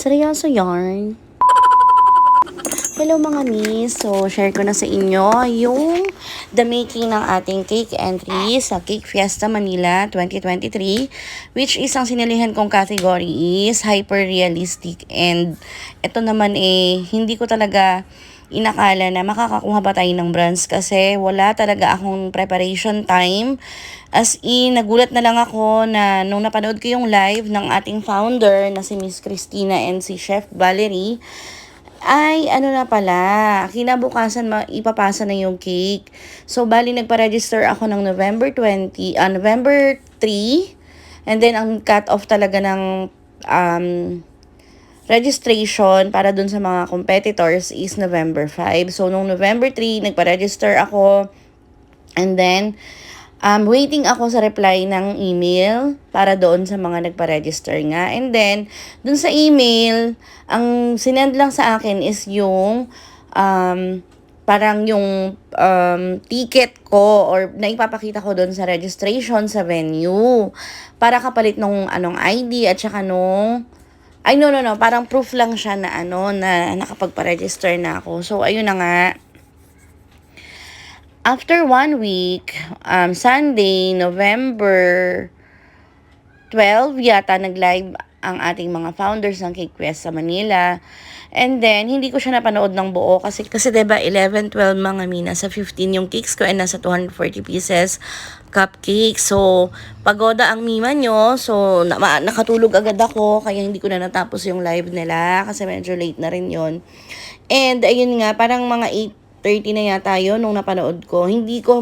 Seryoso yarn. Hello mga miss, so share ko na sa inyo yung the making ng ating cake entry sa Cake Fiesta Manila 2023, which is ang sinilihan kong category is hyper realistic, and ito naman hindi ko talaga inakala na makakakuha pa tayo ng brands kasi wala talaga akong preparation time. As in, nagulat na lang ako na nung napanood ko yung live ng ating founder na si Miss Christina and si Chef Valerie, ay ano na pala, kinabukasan ipapasa na yung cake. So bali nagpa-register ako ng November 3, and then ang cut off talaga ng registration para dun sa mga competitors is November 5. So nung November 3 nagpa-register ako, and then waiting ako sa reply ng email para doon sa mga nagpa-register nga. And then, doon sa email, ang sinend lang sa akin is yung parang yung ticket ko or naipapakita ko doon sa registration sa venue para kapalit nung ID at saka nung no, parang proof lang siya na na nakapagpa-register na ako. So ayun na nga. After 1 week, Sunday, November 12, yata nag-live ang ating mga founders ng Cake Fiesta Manila. And then, hindi ko siya napanood ng buo kasi diba 11, 12 mga mina sa 15 yung cakes ko and nasa 240 pieces cupcake. So, pagoda ang mima nyo. So, nakatulog agad ako kaya hindi ko na natapos yung live nila kasi medyo late na rin yon. And ayun nga, parang mga 8:30 na yata yun nung napanood ko. Hindi ko,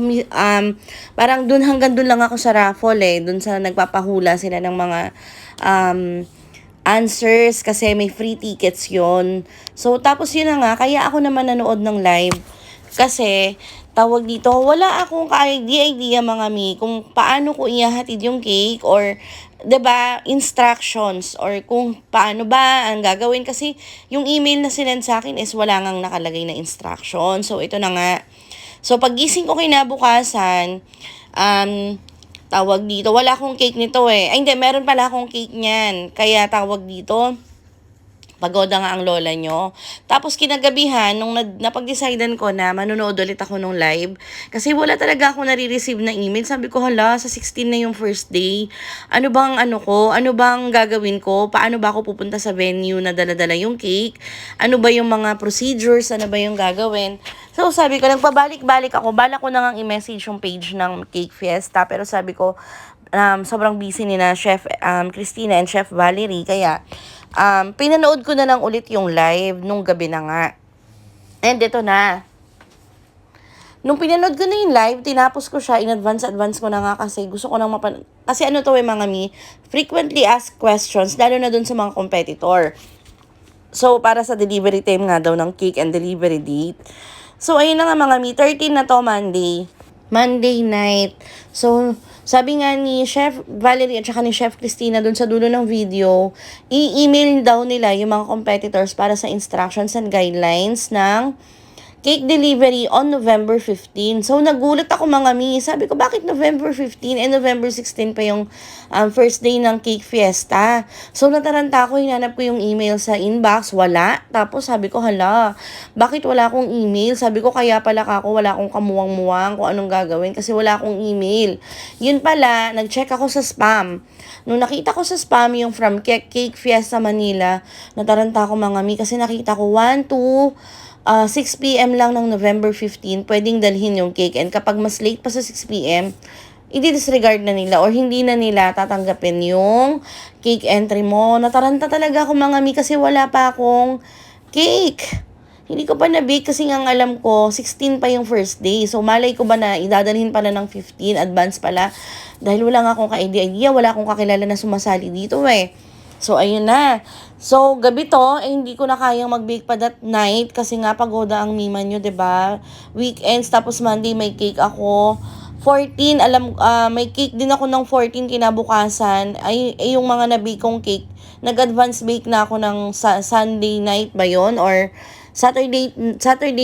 parang hanggang dun lang ako sa raffle dun sa nagpapahula sila ng mga answers kasi may free tickets yon. So, tapos yun na nga, kaya ako naman nanood ng live kasi tawag dito, wala akong ka-idea mga mi kung paano ko ihahatid yung cake or 'di ba instructions or kung paano ba ang gagawin kasi yung email na sinend sa akin is wala ngang nakalagay na instruction. So ito na nga. So paggising ko kinabukasan, tawag dito, wala akong cake nito Ay hindi, meron pala akong cake niyan. Kaya tawag dito, pagoda nga ang lola nyo. Tapos kinagabihan, nung napag-decidean ko na manonood ulit ako nung live, kasi wala talaga ako nare-receive na email. Sabi ko, hala, sa 16 na yung first day. Ano bang Ano bang gagawin ko? Paano ba ako pupunta sa venue na dala-dala yung cake? Ano ba yung mga procedures? Ano ba yung gagawin? So sabi ko, nagpabalik-balik ako. Bala ko na nga i-message yung page ng Cake Fiesta. Pero sabi ko, sobrang busy ni na Chef Christina and Chef Valerie. Kaya, pinanood ko na lang ulit yung live nung gabi na nga. And ito na. Nung pinanood ko na yung live, tinapos ko siya, in advance ko na nga kasi gusto ko nang kasi mga mi, frequently asked questions, lalo na dun sa mga competitor. So, para sa delivery time nga daw ng cake and delivery date. So, ayun na nga mga mi, 13 na to Monday night. So, sabi nga ni Chef Valerie at saka ni Chef Christina dun sa dulo ng video, i-email daw nila yung mga competitors para sa instructions and guidelines ng cake delivery on November 15. So, nagulat ako mga mi. Sabi ko, bakit November 15 and November 16 pa yung first day ng Cake Fiesta? So, nataranta ako, hinanap ko yung email sa inbox. Wala. Tapos, sabi ko, hala, bakit wala akong email? Sabi ko, kaya pala wala akong kamuwang-muwang kung anong gagawin kasi wala akong email. Yun pala, nag-check ako sa spam. Nung nakita ko sa spam yung from Cake Fiesta Manila, nataranta ako mga mi kasi nakita ko 1 to 6 p.m. lang ng November 15, pwedeng dalhin yung cake. And kapag mas late pa sa 6 p.m., i-disregard na nila or hindi na nila tatanggapin yung cake entry mo. Nataranta talaga ako mga mi kasi wala pa akong cake. Hindi ko pa na-bake kasi nga alam ko, 16 pa yung first day. So, malay ko ba na idadalhin pala ng 15, advance pala. Dahil wala nga akong ka-idea, wala akong kakilala na sumasali dito So, ayun na. So, gabi to, hindi ko na kayang mag-bake pa that night kasi nga pagoda ang mima nyo, 'di ba? Weekends, tapos Monday may cake ako. 14, may cake din ako ng 14 kinabukasan. Yung mga na-bake kong cake, nag-advance bake na ako ng Sunday night ba yon or Saturday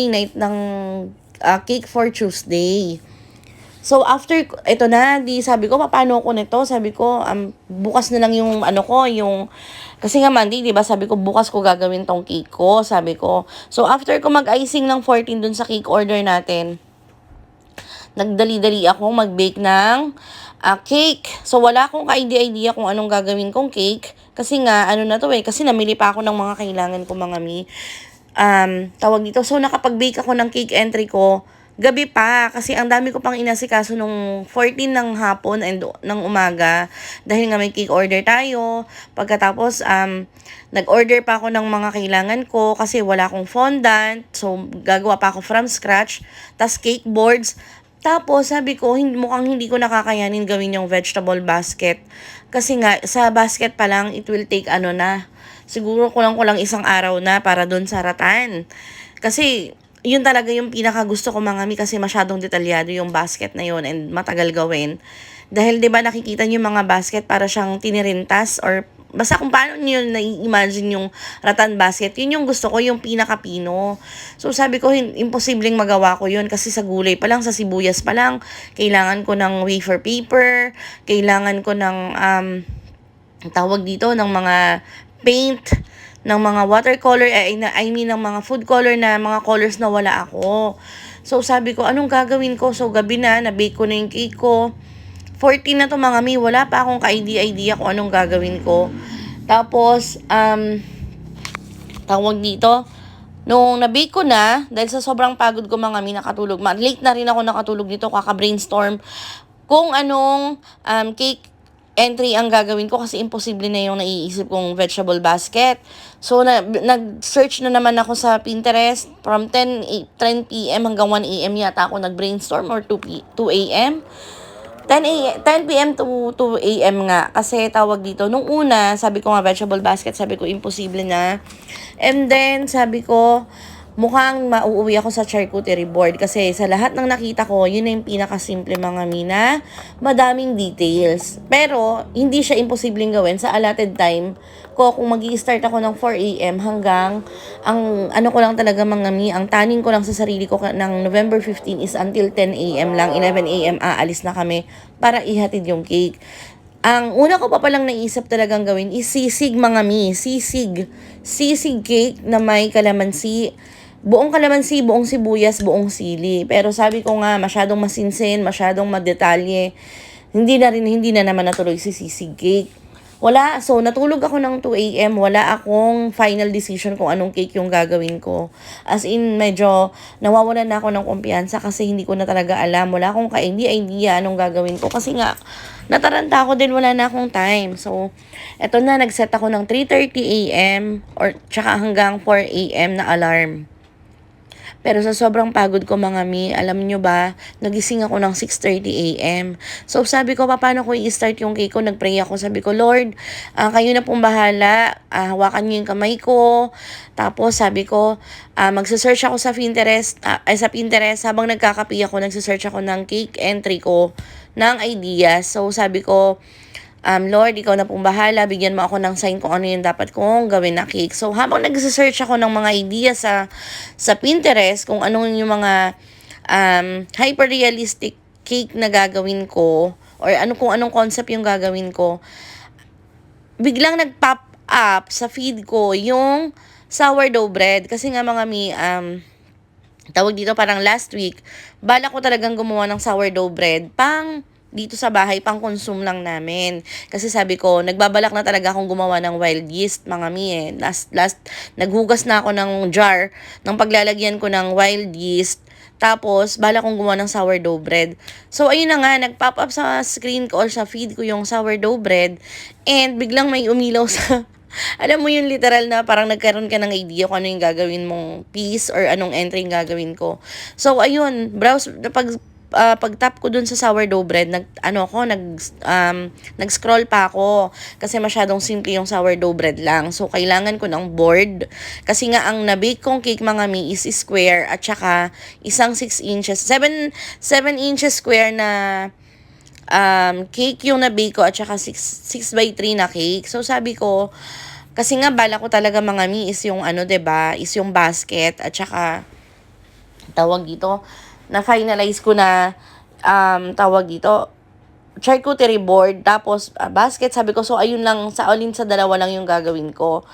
night ng cake for Tuesday. So after, ito na, di sabi ko, paano ko nito? Sabi ko, bukas na lang yung ano ko, yung, kasi nga Monday, di ba, sabi ko, bukas ko gagawin tong cake ko, sabi ko. So after ko mag-icing ng 14 dun sa cake order natin, nagdali-dali ako mag-bake ng cake. So, wala akong ka-idea kung anong gagawin kong cake. Kasi nga, ano na to kasi namili pa ako ng mga kailangan ko, mga mi. Tawag dito. So, nakapag-bake ako ng cake entry ko, gabi pa. Kasi ang dami ko pang inasikaso nung 14 ng hapon and ng umaga. Dahil nga may cake order tayo. Pagkatapos, nag-order pa ako ng mga kailangan ko kasi wala akong fondant. So, gagawa pa ako from scratch. Tas cake boards. Tapos, sabi ko, mukhang hindi ko nakakayanin gawin yung vegetable basket. Kasi nga, sa basket pa lang, it will take siguro kulang-kulang isang araw na para doon sa ratan. Kasi, yun talaga yung pinaka gusto ko mga mi kasi masyadong detalyado yung basket na yun and matagal gawin. Dahil 'di ba nakikita niyo yung mga basket para siyang tinirintas or basta kung paano niyo na-imagine yung rattan basket, yun yung gusto ko, yung pinaka-pino. So sabi ko, imposibleng magawa ko yun kasi sa gulay pa lang, sa sibuyas pa lang, kailangan ko ng wafer paper, kailangan ko ng tawag dito ng mga paint, ng mga watercolor, I mean ng mga food color na mga colors na wala ako. So sabi ko, anong gagawin ko? So gabi na, na-bake ko na yung cake ko. 14 na to mga mi, wala pa akong ka-idea kung anong gagawin ko. Tapos, tawag dito, nung na-bake ko na, dahil sa sobrang pagod ko mga mi, nakatulog. Late na rin ako nakatulog dito, kaka-brainstorm kung anong cake entry ang gagawin ko kasi imposible na yung naiisip kong vegetable basket. So, nag-search na naman ako sa Pinterest from 10 p.m. hanggang 1 a.m. yata ako nag-brainstorm or 2 a.m. 10 p.m. to 2 a.m. nga. Kasi tawag dito, nung una, sabi ko nga vegetable basket, sabi ko imposible na. And then, sabi ko, mukhang mauuwi ako sa charcuterie board kasi sa lahat ng nakita ko, yun na yung pinakasimple mga mina, madaming details. Pero, hindi siya imposibleng gawin sa allotted time ko kung mag-i-start ako ng 4 a.m. hanggang ang ano ko lang talaga mga mi, ang taning ko lang sa sarili ko ng November 15 is until 10 a.m. lang, 11 a.m. aalis na kami para ihatid yung cake. Ang una ko pa palang naisip talagang gawin is sisig mga mi, sisig cake na may kalamansi. Buong kalamansi, buong sibuyas, buong sili. Pero sabi ko nga, masyadong masinsin, masyadong madetalye. Hindi na naman natuloy si sisig cake. Wala, so natulog ako ng 2 a.m. Wala akong final decision kung anong cake yung gagawin ko. As in, medyo nawawalan na ako ng kumpiyansa kasi hindi ko na talaga alam. Wala akong idea anong gagawin ko. Kasi nga, nataranta ako din, wala na akong time. So, eto na, nag-set ako ng 3:30 a.m. or tsaka hanggang 4 a.m. na alarm. Pero sa sobrang pagod ko mga mi, alam nyo ba, nagising ako ng 6:30 a.m. So sabi ko, paano ko i-start yung cake ko? Nagpray ako, sabi ko, Lord, kayo na pong bahala, hawakan nyo yung kamay ko. Tapos sabi ko, magsasearch ako sa Pinterest, habang nagkakape ako, nagsasearch ako ng cake entry ko ng ideas. So sabi ko, Lord, ikaw na pong bahala, bigyan mo ako ng sign kung ano yung dapat kong gawin na cake. So, habang nag-search ako ng mga ideas sa Pinterest, kung anong yung mga hyper-realistic cake na gagawin ko, or kung anong concept yung gagawin ko, biglang nag-pop up sa feed ko yung sourdough bread. Kasi nga mga tawag dito parang last week, bala ko talagang gumawa ng sourdough bread dito sa bahay, pang consume lang namin. Kasi sabi ko, nagbabalak na talaga akong gumawa ng wild yeast, mga mi. Last, naghugas na ako ng jar ng paglalagyan ko ng wild yeast. Tapos, bala kong gumawa ng sourdough bread. So, ayun na nga, nag-pop up sa screen ko or sa feed ko yung sourdough bread. And biglang may umilaw sa alam mo yung literal na parang nagkaroon ka ng idea kung ano yung gagawin mong piece or anong entry yung gagawin ko. So, ayun, pag-tap ko dun sa sourdough bread, nag-scroll pa ako kasi masyadong simple yung sourdough bread lang. So, kailangan ko ng board kasi nga ang na-bake kong cake mga mi is square at saka isang 6 inches, 7 inches square na cake yung na-bake ko at saka 6 by 3 na cake. So, sabi ko, kasi nga bala ko talaga mga mi is yung diba, is yung basket at saka tawag dito, na-finalize ko na tawag dito, charcuterie board, tapos basket. Sabi ko, so ayun lang, sa alin sa dalawa lang yung gagawin ko.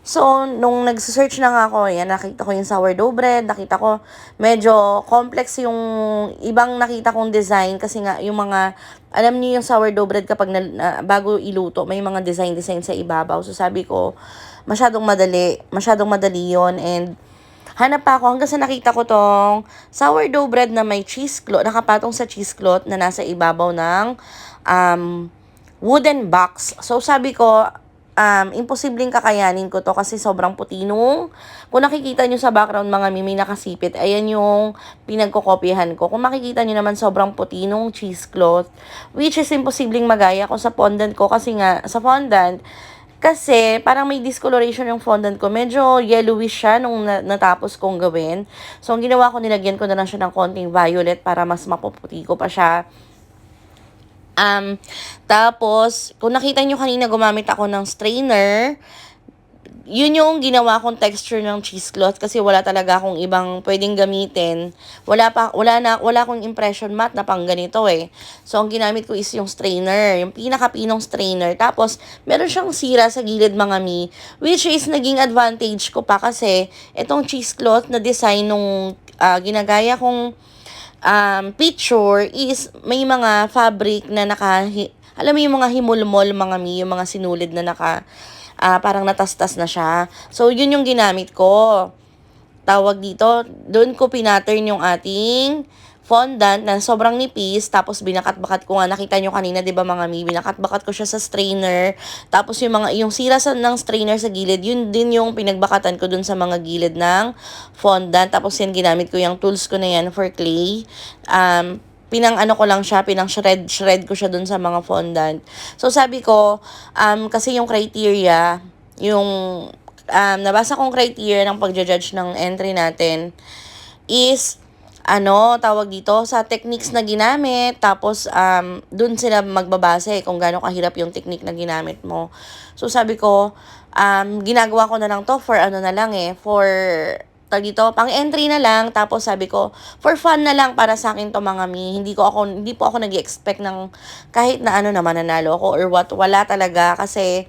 So, nung nag-search na nga ako, yan, nakita ko yung sourdough bread, nakita ko medyo complex yung ibang nakita kong design kasi nga yung mga, alam niyo yung sourdough bread kapag bago iluto, may mga design sa ibabaw. So, sabi ko, masyadong madali yon, and hanap pa ako hanggang sa nakita ko tong sourdough bread na may cheesecloth, nakapatong sa cheesecloth na nasa ibabaw ng wooden box. So, sabi ko, imposibleng kakayanin ko to kasi sobrang puti nung, kung nakikita nyo sa background mga may nakasipit, ayan yung pinagkokopyahan ko. Kung makikita nyo naman sobrang puti nung cheesecloth, which is imposibleng magaya ko sa fondant ko kasi nga, sa fondant, kasi parang may discoloration yung fondant ko. Medyo yellowish siya nung natapos kong gawin. So, ang ginawa ko, nilagyan ko na lang siya ng konting violet para mas mapuputi ko pa siya. Tapos, kung nakita nyo kanina, gumamit ako ng strainer. Yun yung ginawa kong texture ng cheesecloth kasi wala talaga akong ibang pwedeng gamitin. Wala akong impression mat na pang ganito eh. So, ang ginamit ko is yung strainer, yung pinakapinong strainer. Tapos, meron siyang sira sa gilid mga mi, which is naging advantage ko pa kasi itong cheesecloth na design nung ginagaya kong picture is may mga fabric na alam mo yung mga himulmol mga mi, yung mga sinulid na parang natastas na siya. So, yun yung ginamit ko. Tawag dito, doon ko pinattern yung ating fondant na sobrang nipis, tapos binakat-bakat ko nga, nakita nyo kanina, 'di ba mga mi, binakat-bakat ko siya sa strainer, tapos yung sira ng strainer sa gilid, yun din yung pinagbakatan ko dun sa mga gilid ng fondant, tapos yan ginamit ko yung tools ko na yan for clay, pinang ko lang siya, shred ko siya dun sa mga fondant. So sabi ko, kasi yung criteria, yung nabasa kong criteria ng pagja-judge ng entry natin is tawag dito, sa techniques na ginamit, tapos, dun sila magbabase kung gaano kahirap yung technique na ginamit mo. So, sabi ko, ginagawa ko na lang to for dito, pang entry na lang, tapos sabi ko, for fun na lang para sa akin to mga mi, hindi po ako nag-expect ng kahit na na mananalo ako or what, wala talaga, kasi,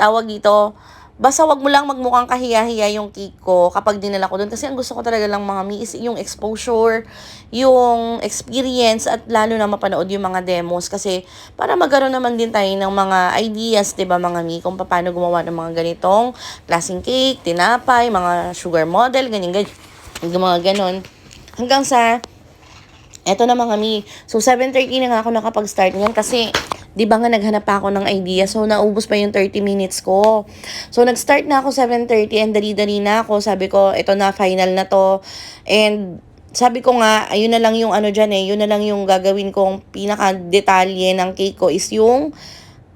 tawag dito, basta wag mo lang magmukhang kahiya-hiya yung cake ko kapag dinala ko doon. Kasi ang gusto ko talaga lang mga mi is yung exposure, yung experience, at lalo na mapanood yung mga demos. Kasi para magkaroon naman din tayo ng mga ideas, 'di ba mga mi, kung paano gumawa ng mga ganitong klaseng cake, tinapay, mga sugar model, ganyan, yung mga ganon. Hanggang sa eto na mga mi. So, 7:30 na nga ako nakapag-start ngayon kasi, di ba nga naghanap pa ako ng idea. So, naubos pa yung 30 minutes ko. So, nag-start na ako 7:30 and dali-dali na ako. Sabi ko, ito na, final na to. And, sabi ko nga, ayun na lang yung yun na lang yung gagawin kong pinaka-detalye ng cake ko is yung,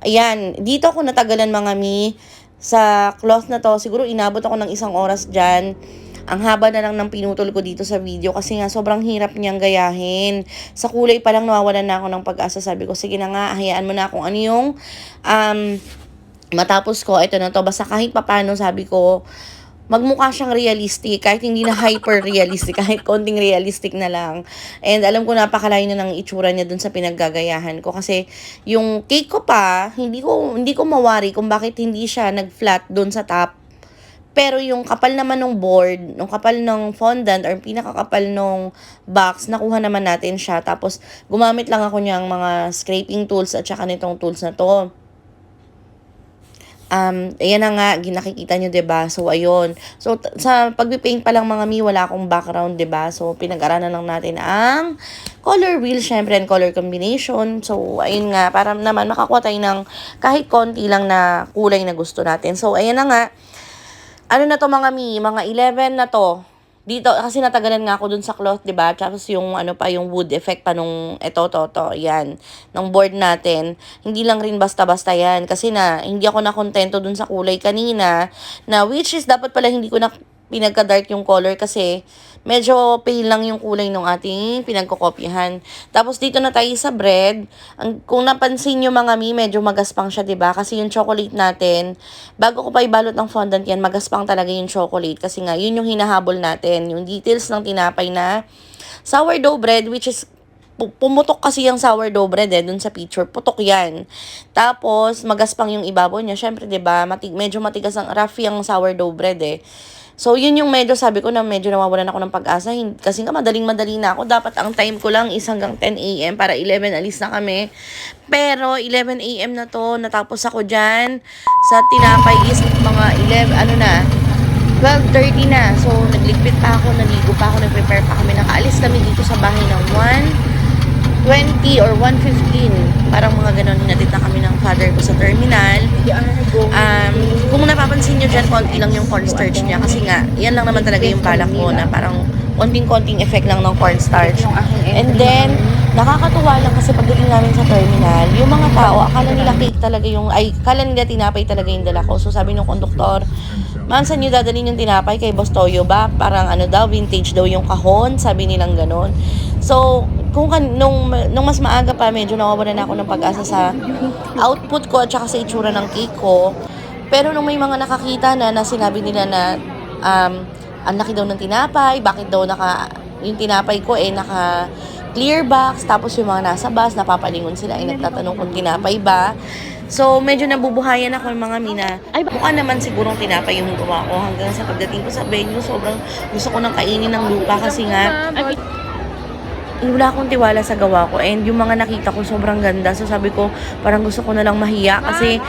ayan, dito ako natagalan mga mi. Sa cloth na to, siguro inabot ako ng 1 oras dyan. Ang haba na lang ng pinutol ko dito sa video kasi nga sobrang hirap niyang gayahin. Sa kulay pa lang nawawalan na ako ng pag-asa. Sabi ko, sige na nga, hayaan mo na kung ano yung matapos ko. Ito na to, basta kahit papano, sabi ko, magmukha siyang realistic, kahit hindi na hyper-realistic, kahit konting realistic na lang. And alam ko napakalayo na ng itsura niya dun sa pinaggagayahan ko. Kasi yung cake ko pa, hindi ko mawari kung bakit hindi siya nag-flat dun sa top. Pero yung kapal naman ng board, yung kapal ng fondant, or pinakakapal ng box, nakuha naman natin siya. Tapos, gumamit lang ako niyang mga scraping tools at saka nitong tools na to. Ayan na nga, ginakikita nyo, 'di ba? So, ayun. So, sa pagpipaint pa lang mga mi, wala akong background, 'di ba? So, pinag-aralan lang natin ang color wheel, syempre, and color combination. So, ayun nga, para naman makakuha tayo ng kahit konti lang na kulay na gusto natin. So, ayan na nga. Ano na to mga mi, mga 11 na to. Dito, kasi natagalan nga ako dun sa cloth, diba? Tapos yung yung wood effect pa nung yan, ng board natin. Hindi lang rin basta-basta yan. Kasi hindi ako nakontento dun sa kulay kanina, na which is dapat pala hindi ko na pinagka-dark yung color kasi medyo pale lang yung kulay ng ating pinagkokopyahan. Tapos dito na tayo sa bread. Kung napansin nyo mga mi, medyo magaspang siya, diba? Kasi yung chocolate natin, bago ko pa ibalot ng fondant yan, magaspang talaga yung chocolate. Kasi nga, yun yung hinahabol natin. Yung details ng tinapay na sourdough bread, which is pumutok kasi yung sourdough bread dun sa picture. Putok yan. Tapos, magaspang yung ibabaw niya. Syempre, diba, medyo matigas ang rough yung sourdough bread So, yun yung medyo sabi ko na medyo nawawalan ako ng pag-asa. Kasi nga madaling-madali na ako. Dapat ang time ko lang is hanggang 10 a.m. para 11 alis na kami. Pero 11 a.m. na to, natapos ako dyan. Sa tinapay is mga 12:30 na. So, nagligpit pa ako, naligo pa ako, nag-prepare pa kami. Nakaalis kami dito sa bahay ng 1:20 or 1:15. Parang mga ganon, hinatid na kami ng father ko sa terminal. Kung napapansin nyo dyan, konti lang yung cornstarch niya. Kasi nga, yan lang naman talaga yung balak ko na parang konting-konting effect lang ng cornstarch. And then, nakakatuwa lang kasi pagdating namin sa terminal, yung mga tao, akala nila cake talaga akala nila tinapay talaga yung dala ko. So, sabi ng konduktor, ma'am, saan nyo dadalhin yung tinapay? Kay Boss Toyo ba? Parang vintage daw yung kahon. Sabi nilang ganon. So, nung mas maaga pa, medyo nawawalan na ako ng pag-asa sa output ko at saka sa itsura ng cake ko. Pero nung may mga nakakita na sinabi nila na ang laki daw ng tinapay, bakit daw yung tinapay ko naka clear box, tapos yung mga nasa bus, napapalingon sila nagtatanong kung tinapay ba. So, medyo nabubuhayan ako ng mga mina. Mukha naman sigurong tinapay yung gawa ko. Hanggang sa pagdating ko sa venue, sobrang gusto ko nang kainin ng lupa kasi nga wala akong tiwala sa gawa ko, and yung mga nakita ko sobrang ganda. So sabi ko, parang gusto ko na lang mahiya kasi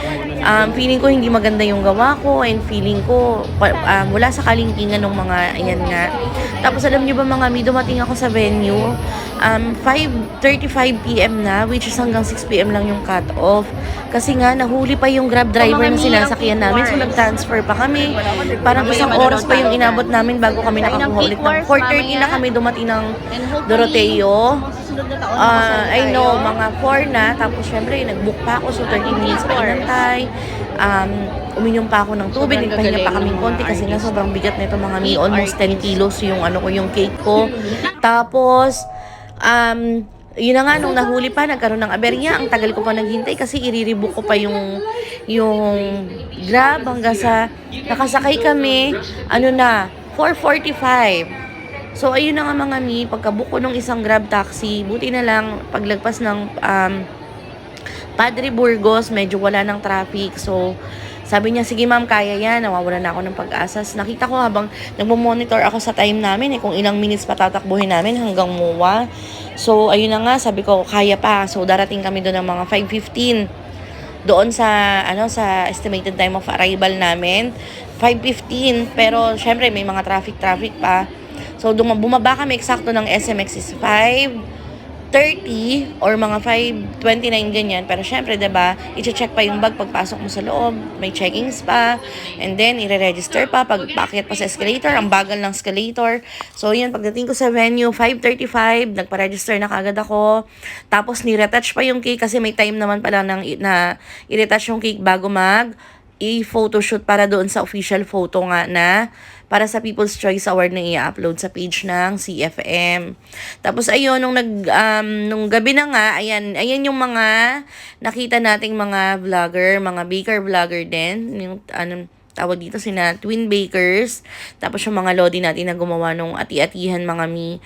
feeling ko hindi maganda yung gawa ko, and feeling ko wala sa kalingkingan ng mga ayan nga. Tapos alam niyo ba mga mi, dumating ako sa venue 5:35 p.m. na, which is hanggang 6 p.m. lang yung cut off. Kasi nga nahuli pa yung Grab driver na sinasakyan namin, so nag-transfer pa kami. Parang isang oras pa yung inabot namin bago kami nakakuha ulit ng 4:30 na kami dumating ng Doroteo. I know, mga 4 na. Tapos syempre, nag-book pa ako. So, 30 minutes pa inantay. Uminom pa ako ng tubig. Nagpahinga pa kaming konti kasi nga sobrang bigat nito mga mi. Almost 10 kilos yung cake ko. Tapos, yun na nga, nung nahuli pa, nagkaroon ng aberya. Ang tagal ko pa naghintay kasi irirebook ko pa yung Grab hanggang sa nakasakay kami, 4:45. So, ayun na nga mga mi, pagkabook ko ng isang Grab taxi, buti na lang, paglagpas ng Padre Burgos, medyo wala ng traffic. So, sabi niya, sige ma'am, kaya yan, nawawala na ako ng pag-asa. Nakita ko habang nagmo-monitor ako sa time namin, kung ilang minutes patatakbuhin namin hanggang MOA. So, ayun na nga, sabi ko, kaya pa. So, darating kami doon ng mga 5:15. Doon sa estimated time of arrival namin, 5:15. Pero, syempre, may mga traffic pa. So, bumaba kami eksakto ng SMX is 5:30 or mga 5:29 ganyan. Pero syempre, diba, i-check pa yung bag pagpasok mo sa loob. May checkings pa. And then, i-register pa. Pag-packet pa sa escalator. Ang bagal ng escalator. So, yun, pagdating ko sa venue, 5:35, nagpa-register na kagad ako. Tapos, ni-retouch pa yung cake kasi may time naman pala na i-retouch yung cake bago i-photoshoot para doon sa official photo nga na para sa People's Choice Award na i-upload sa page ng CFM. Tapos ayun, nung gabi na nga, ayan yung mga nakita nating mga vlogger, mga baker vlogger din, yung tawag dito sina twin bakers, tapos yung mga lodi natin na gumawa nung ati-atihan mga mi.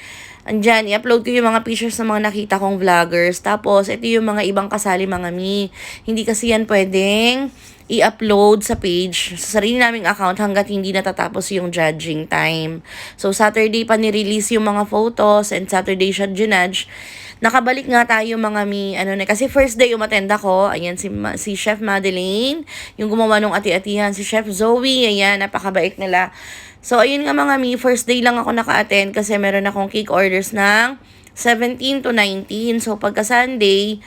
Andyan, i-upload ko yung mga pictures ng mga nakita kong vloggers. Tapos, ito yung mga ibang kasali mga mi. Hindi kasi yan pwedeng i-upload sa page, sa sarili naming account hanggat hindi natatapos yung judging time. So, Saturday pa ni-release yung mga photos and Saturday siya ginudge. Nakabalik nga tayo mga mi, kasi first day umattend ako. Ayan, si Chef Madeline, yung gumawa nung ati-atihan. Si Chef Zoe, ayan, napakabait nila. So, ayun nga mga mi, first day lang ako naka-attend kasi meron akong cake orders ng 17 to 19. So, pagka Sunday,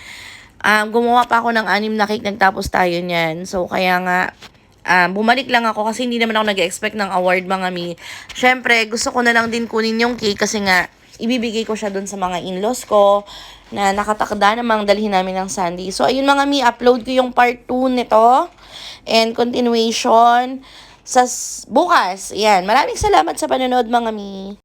gumawa pa ako ng 6 na cake, nagtapos tayo niyan. So, kaya nga, bumalik lang ako kasi hindi naman ako nag-expect ng award mga mi. Syempre, gusto ko na lang din kunin yung cake kasi nga, ibibigay ko siya dun sa mga in-laws ko na nakatakda namang dalhin namin ng Sunday. So, ayun mga mi, upload ko yung part 2 nito and continuation sa bukas. Yan. Maraming salamat sa panonood mga mi.